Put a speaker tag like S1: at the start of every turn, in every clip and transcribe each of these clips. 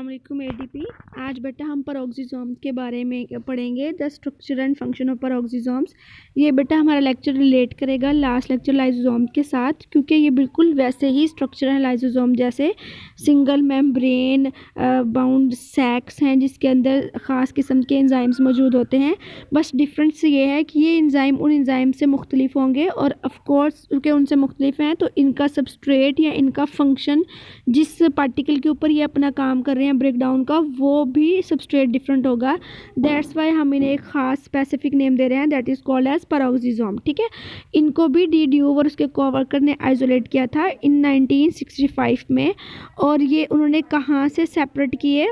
S1: अस्सलाम वालेकुम एडीपी। आज बेटा हम पेरोक्सिसोम्स के बारे में पढ़ेंगे, the structure and function of peroxisomes. ये बेटा हमारा लेक्चर रिलेट करेगा लास्ट लेक्चर लाइसोसोम के साथ, क्योंकि ये बिल्कुल वैसे ही स्ट्रक्चर है लाइसोसोम जैसे। सिंगल मेम्ब्रेन बाउंड सैक्स हैं जिसके अंदर ख़ास किस्म के एंजाइम्स मौजूद होते हैं। बस डिफरेंस ये है कि ये एंजाइम उन एंजाइम से मुख्तलिफ होंगे, और ऑफ कोर्स क्योंकि उनसे मुख्तलिफ हैं तो इनका सबस्ट्रेट या इनका फंक्शन, जिस पार्टिकल के ऊपर ये अपना काम कर रहे हैं ब्रेक डाउन का, वो भी सबस्ट्रेट डिफरेंट होगा। दैट्स वाई हम इन्हें एक ख़ास स्पेसिफिक नेम दे रहे हैं, that is called as peroxisome. ठीक है, इनको भी डी ड्यूव और उसके कोवर्कर ने आइसोलेट किया था इन 1965 में। और ये उन्होंने कहाँ से सेपरेट किए?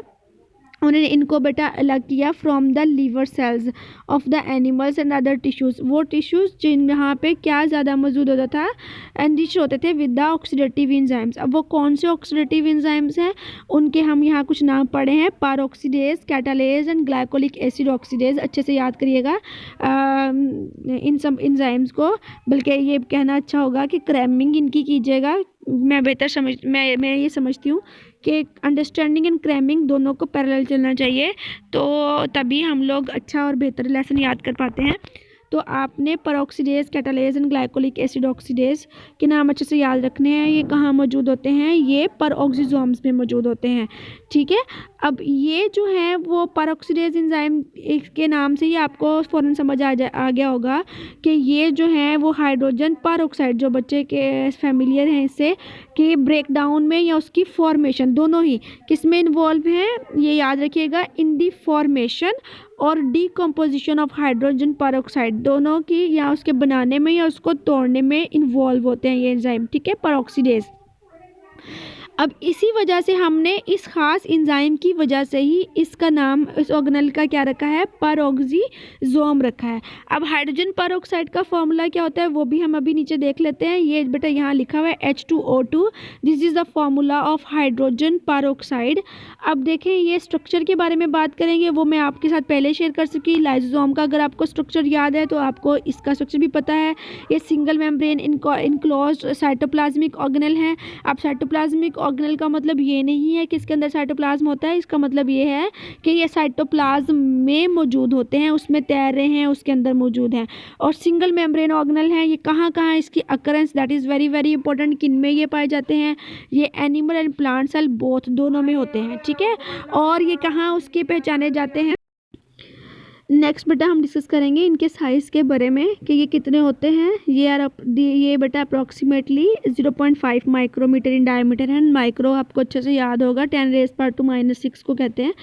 S1: उन्होंने इनको बेटा अलग किया from the liver cells of the animals and other tissues. वो टिश्यूज़ जिन यहाँ पे क्या ज़्यादा मौजूद होता था, एनरिच होते थे विद द ऑक्सीडेटिव एंजाइम्स। अब वो कौन से ऑक्सीडेटिव एंजाइम्स हैं, उनके हम यहाँ कुछ नाम पढ़े हैं, peroxidase, catalase and glycolic acid oxidase. अच्छे से याद करिएगा इन सब एंजाइम्स को, बल्कि ये कहना अच्छा होगा कि क्रैमिंग इनकी कीजिएगा। मैं ये समझती हूँ कि अंडरस्टैंडिंग एंड क्रैमिंग दोनों को पैरेलल चलना चाहिए, तो तभी हम लोग अच्छा और बेहतर लेसन याद कर पाते हैं। तो आपने peroxidase, catalase and glycolic acid oxidase के नाम अच्छे से याद रखने हैं। ये कहाँ मौजूद होते हैं? ये पेरोक्सिसोम्स में मौजूद होते हैं। ठीक है, अब ये जो है वो पेरोक्सीडेज एंजाइम के नाम से ही आपको फ़ौरन समझ आ गया होगा कि ये जो है वो हाइड्रोजन पेरोक्साइड, जो बच्चे के फैमिलियर हैं इससे, कि ब्रेक डाउन में या उसकी फॉर्मेशन, दोनों ही किस में इन्वॉल्व हैं, ये याद रखिएगा, इन दी फॉर्मेशन और डीकम्पोजिशन ऑफ हाइड्रोजन पेरोक्साइड, दोनों की या उसके बनाने में या उसको तोड़ने में इन्वॉल्व होते हैं ये एंजाइम। ठीक है, पेरोक्सीडेज। अब इसी वजह से हमने इस ख़ास एंजाइम की वजह से ही इसका नाम, इस ऑर्गेनेल का क्या रखा है? पेरोक्सिसोम रखा है। अब हाइड्रोजन पेरोक्साइड का फॉर्मूला क्या होता है वो भी हम अभी नीचे देख लेते हैं। ये बेटा यहाँ लिखा हुआ है H2O2, this is the formula of hydrogen peroxide. अब देखें, ये स्ट्रक्चर के बारे में बात करेंगे, वो मैं आपके साथ पहले शेयर कर सकी। लाइसोसोम का अगर आपको स्ट्रक्चर याद है तो आपको इसका स्ट्रक्चर भी पता है। ये single membrane enclosed cytoplasmic organelle है। अब साइटोप्लाज्मिक ऑर्गेनेल का मतलब ये नहीं है कि इसके अंदर साइटोप्लाज्म होता है, इसका मतलब ये है कि ये साइटोप्लाज्म में मौजूद होते हैं, उसमें तैर रहे हैं, उसके अंदर मौजूद हैं। और सिंगल मेम्ब्रेन ऑर्गेनेल है, ये कहाँ कहाँ इसकी occurrence, that is very very important, किन में ये पाए जाते हैं? ये animal and plant cell both, दोनों में होते हैं। ठीक है, और ये कहाँ उसके पहचाने जाते हैं? नेक्स्ट बेटा हम डिस्कस करेंगे इनके साइज़ के बारे में कि ये कितने होते हैं। ये बेटा अप्रॉक्सीमेटली 0.5 माइक्रोमीटर इन डायमीटर है। माइक्रो आपको अच्छे से याद होगा, 10⁻⁻⁻⁶ को कहते हैं।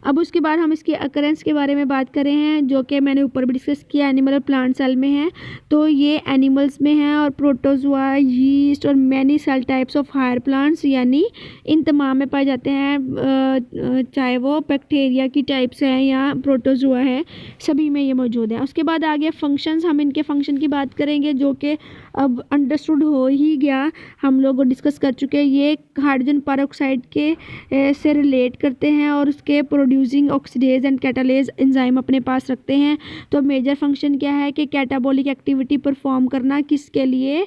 S1: अब उसके बाद हम इसकी अकरेंस के बारे में बात कर रहे हैं, जो कि मैंने ऊपर भी डिस्कस किया, एनिमल और प्लांट सेल में है। तो ये एनिमल्स में है, और प्रोटोजोआ, यीस्ट और many cell types of higher plants, यानी इन तमाम में पाए जाते हैं, चाहे वो बैक्टीरिया की टाइप्स हैं या प्रोटोजोआ है, सभी में ये मौजूद है। उसके बाद आगे फंक्शंस, हम इनके फंक्शन की बात करेंगे, जो कि अब अंडरस्टूड हो ही गया, हम लोग डिस्कस कर चुके हैं। ये हाइड्रोजन पेरोक्साइड के से रिलेट करते हैं और उसके producing oxidase and catalase enzyme अपने पास रखते हैं। तो मेजर फंक्शन क्या है कि कैटाबॉलिक एक्टिविटी परफॉर्म करना, किसके लिए?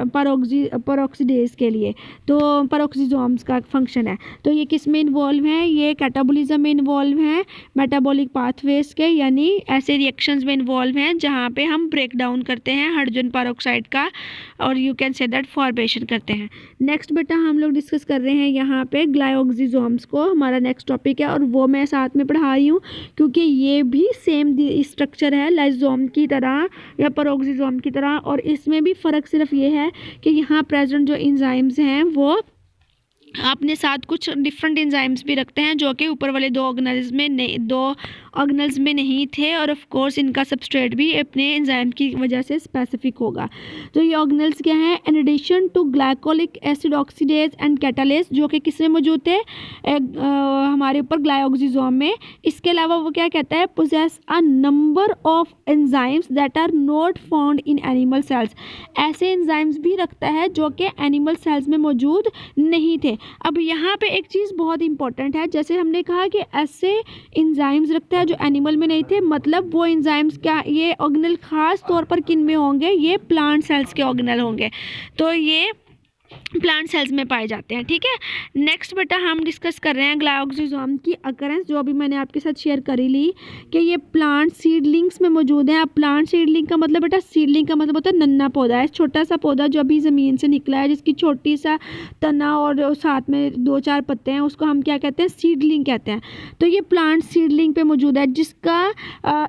S1: पेरोक्सीडेज के लिए। तो पेरोक्सिसोम्स का फंक्शन है। तो ये किस में इन्वॉल्व है? ये कैटाबॉलिज्म में इन्वॉल्व है, मेटाबॉलिक पाथवेज के, यानी ऐसे रिएक्शंस में इन्वॉल्व हैं जहाँ पे हम ब्रेक डाउन करते हैं हाइड्रोजन पेरोक्साइड का, और you can say that formation करते हैं। नेक्स्ट बेटा हम लोग डिस्कस कर रहे हैं यहाँ पे ग्लाइकोक्सिसोम्स को, हमारा नेक्स्ट टॉपिक है, और वो मैं साथ में पढ़ा रही हूँ क्योंकि ये भी सेम स्ट्रक्चर है लाइसोसोम की तरह या पेरोक्सिसोम की तरह। और इसमें भी फ़र्क सिर्फ ये है कि यहाँ प्रेजेंट जो एंजाइम्स हैं वो अपने साथ कुछ डिफरेंट एंजाइम्स भी रखते हैं, जो कि ऊपर वाले दो ऑर्गेनल्स में नहीं थे, और ऑफ कोर्स इनका सबस्ट्रेट भी अपने एंजाइम की वजह से स्पेसिफिक होगा। तो ये ऑर्गेनल्स क्या हैं? In addition to glycolic acid oxidase and catalase, जो कि किस में मौजूद थे? हमारे ऊपर ग्लाइकोक्सिसोम में। इसके अलावा वो क्या कहता है? Possess a number of enzymes that are not found in animal cells. ऐसे एंजाइम्स भी रखता है जो कि एनिमल सेल्स में मौजूद नहीं थे। अब यहाँ पे एक चीज़ बहुत इंपॉर्टेंट है, जैसे हमने कहा कि ऐसे एंजाइम्स रखता है जो एनिमल में नहीं थे, मतलब वो एंजाइम्स क्या, ये ऑर्गेनल ख़ास तौर पर किन में होंगे? ये प्लांट सेल्स के ऑर्गेनल होंगे। तो ये प्लांट सेल्स में पाए जाते हैं। ठीक है, नेक्स्ट बेटा हम डिस्कस कर रहे हैं ग्लायोक्सिजोम की अकरेंस, जो अभी मैंने आपके साथ शेयर करी ली कि ये प्लांट सीडलिंग्स में मौजूद है। अब प्लांट सीडलिंग का मतलब बेटा, सीडलिंग का मतलब होता है नन्हा पौधा है, छोटा सा पौधा जो अभी ज़मीन से निकला है, जिसकी छोटी सा तना और साथ में 2-4 पत्ते हैं, उसको हम क्या कहते हैं, सीडलिंग कहते हैं। तो ये प्लांट सीडलिंग पे मौजूद है, जिसका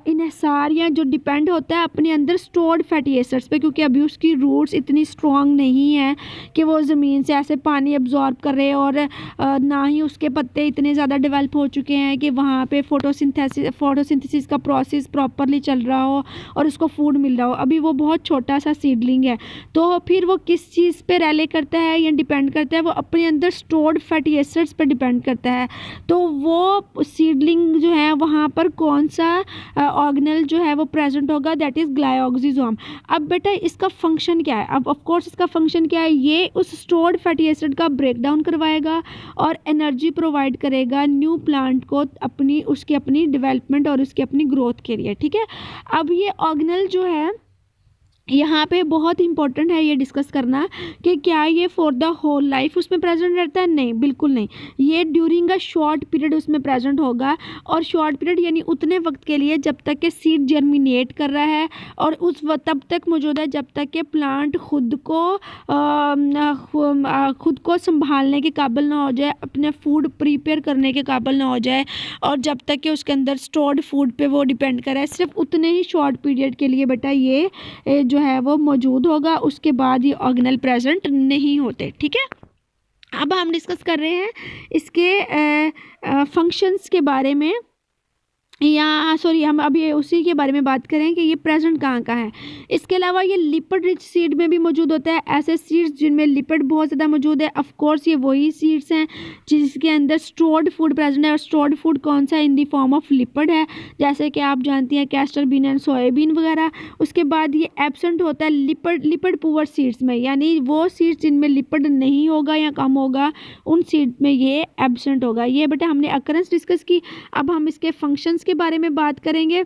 S1: इन्हिसार या जो डिपेंड होता है अपने अंदर स्टोर्ड फैटी एसिड्स पे, क्योंकि अभी उसकी रूट्स इतनी स्ट्रॉन्ग नहीं है कि वो ज़मीन से ऐसे पानी एब्जॉर्ब कर रहे, और ना ही उसके पत्ते इतने ज़्यादा डेवलप हो चुके हैं कि वहाँ पे फोटोसिंथेसिस का प्रोसेस प्रॉपरली चल रहा हो और उसको फूड मिल रहा हो। अभी वो बहुत छोटा सा सीडलिंग है। तो फिर वो किस चीज़ पे रैले करता है या डिपेंड करता है, वो अपने अंदर स्टोर्ड फैटी एसिड्स पे डिपेंड करता है। तो वो सीडलिंग जो है वहाँ पर कौन सा ऑर्गेनेल जो है वो प्रेजेंट होगा, दैट इज़ ग्लायोक्सिजोम। अब बेटा इसका फंक्शन क्या है, अब ऑफ कोर्स इसका फंक्शन क्या है, ये उस स्टोर्ड फैटी एसिड का ब्रेक डाउन करवाएगा और एनर्जी प्रोवाइड करेगा न्यू प्लांट को उसकी अपनी डेवलपमेंट और उसकी अपनी ग्रोथ के लिए। ठीक है, अब ये ऑर्गेनेल जो है यहाँ पे बहुत इंपॉर्टेंट है ये डिस्कस करना कि क्या ये फॉर द होल लाइफ उसमें प्रेजेंट रहता है, नहीं, बिल्कुल नहीं। ये ड्यूरिंग अ शॉर्ट पीरियड उसमें प्रेजेंट होगा, और शॉर्ट पीरियड यानी उतने वक्त के लिए जब तक के सीड जर्मिनेट कर रहा है, और उस वक्त तब तक मौजूद है जब तक के प्लांट खुद को संभालने के काबिल ना हो जाए, अपने फूड प्रिपेयर करने के काबिल ना हो जाए, और जब तक कि उसके अंदर स्टोर्ड फूड पे वो डिपेंड करे, सिर्फ उतने ही शॉर्ट पीरियड के लिए बेटा ये जो है वो मौजूद होगा। उसके बाद ये ऑर्गेनेल प्रेजेंट नहीं होते। ठीक है, अब हम डिस्कस कर रहे हैं इसके फंक्शंस के बारे में, या सॉरी हम अभी उसी के बारे में बात करें कि ये प्रेजेंट कहाँ कहाँ है। इसके अलावा ये लिपिड रिच सीड में भी मौजूद होता है, ऐसे सीड्स जिनमें लिपिड बहुत ज़्यादा मौजूद है। ऑफ कोर्स ये वही सीड्स हैं जिसके अंदर स्टोर्ड फूड प्रेजेंट है, और स्टोर्ड फूड कौन सा, इन दी फॉर्म ऑफ लिपिड है, जैसे कि आप जानती हैं कैस्टर बीन एंड सोयाबीन वगैरह। उसके बाद ये एब्सेंट होता है लिपिड पुअर सीड्स में, यानी वो सीड्स जिनमें लिपिड नहीं होगा या कम होगा, उन सीड में ये एब्सेंट होगा। ये बेटा हमने अकरेंस डिस्कस की। अब हम इसके फंक्शंस के बारे में बात करेंगे।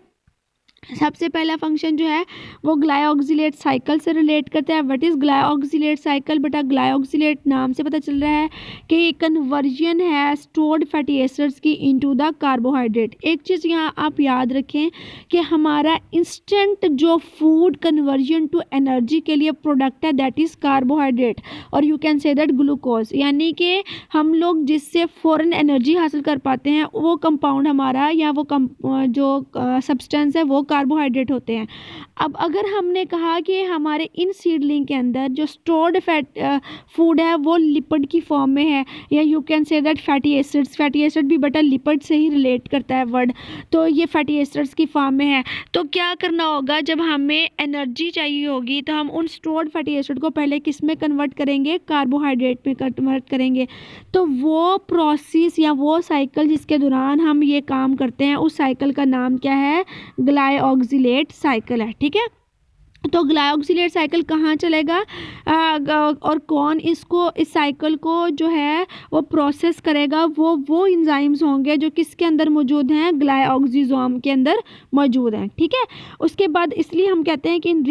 S1: सबसे पहला फंक्शन जो है वो ग्लायोक्सिलेट साइकिल से रिलेट करता है। व्हाट इज़ ग्लायोक्सिलेट साइकिल, बेटा ग्लायोक्सिलेट नाम से पता चल रहा है कि ये कन्वर्जन है स्टोर्ड फैटी एसिड्स की इनटू द कार्बोहाइड्रेट। एक चीज़ यहाँ आप याद रखें कि हमारा इंस्टेंट जो फूड कन्वर्जन टू एनर्जी के लिए प्रोडक्ट है दैट इज़ कार्बोहाइड्रेट, और you can say that glucose, यानी कि हम लोग जिससे फ़ौरन एनर्जी हासिल कर पाते हैं वो कंपाउंड हमारा या वो जो सब्सटेंस है वो कार्बोहाइड्रेट होते हैं। अब अगर हमने कहा कि हमारे इन सीडलिंग के अंदर जो स्टोर्ड फूड है वो लिपिड की फॉर्म में है, या you can say that fatty acid भी बेटा लिपिड से ही रिलेट करता है वर्ड, तो ये फैटी एसिड्स की फॉर्म में है। तो क्या करना होगा, जब हमें एनर्जी चाहिए होगी तो हम उन स्टोर्ड फैटी एसिड को पहले किस में कन्वर्ट करेंगे, कार्बोहाइड्रेट में कन्वर्ट करेंगे। तो वो प्रोसेस या वो साइकिल जिसके दौरान हम ये काम करते हैं, उस साइकिल का नाम क्या है, ग्लायोक्सिलेट साइकिल है। ठीक है, तो ग्लायोक्सिलेट साइकिल कहाँ चलेगा और कौन इस साइकिल को जो है वो प्रोसेस करेगा, वो एंजाइम्स होंगे जो किसके अंदर मौजूद हैं, ग्लायोक्सिजोम के अंदर मौजूद हैं। ठीक है, उसके बाद इसलिए हम कहते हैं कि इन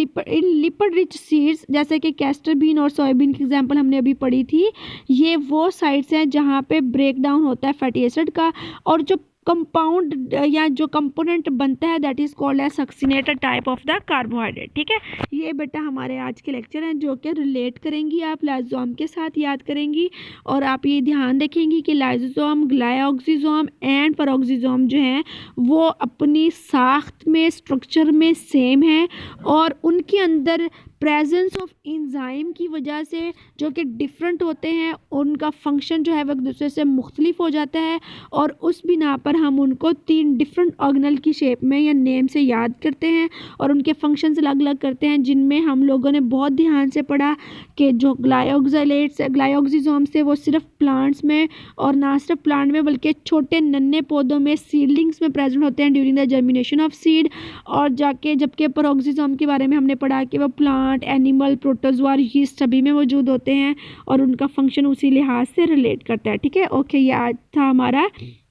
S1: लिपिड रिच सीड्स, जैसे कि कैस्टर बीन और सोयाबीन की एग्जांपल हमने अभी पढ़ी थी, ये वो साइट्स हैं जहाँ पे ब्रेक डाउन होता है फैटी एसिड का, और जो कंपाउंड या जो कंपोनेंट बनता है that is called as succinated type of the carbohydrate. ठीक है, ये बेटा हमारे आज के लेक्चर हैं जो कि रिलेट करेंगी आप लाइसोसोम के साथ, याद करेंगी, और आप ये ध्यान रखेंगी कि लाइसोसोम, ग्लायोक्सिजोम एंड पेरोक्सिसोम जो हैं वो अपनी साख्त में, स्ट्रक्चर में सेम है, और उनके अंदर प्रेजेंस ऑफ एंजाइम की वजह से जो कि डिफरेंट होते हैं, उनका फंक्शन जो है वो एक दूसरे से मुख्तलिफ हो जाता है, और उस बिना पर हम उनको 3 डिफरेंट ऑर्गेनल की शेप में या नेम से याद करते हैं, और उनके फंक्शंस अलग अलग करते हैं, जिनमें हम लोगों ने बहुत ध्यान से पढ़ा कि जो ग्लायोक्सिजोम से वो सिर्फ प्लांट्स में, और ना सिर्फ प्लांट में बल्कि छोटे नन्हे पौधों में, सीडलिंग्स में प्रेजेंट होते हैं during the germination of seed, और जबकि पेरोक्सिसोम के बारे में हमने पढ़ा कि वो प्लांट, एनिमल, प्रोटोजोआ, यीस्ट सभी में मौजूद होते हैं, और उनका फंक्शन उसी लिहाज से रिलेट करता है। ठीक है, ओके, ये आज था हमारा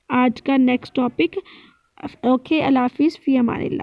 S1: आज का नेक्स्ट टॉपिक। ओके, अल्लाह हाफिज़, फ़ी अमानिल्लाह।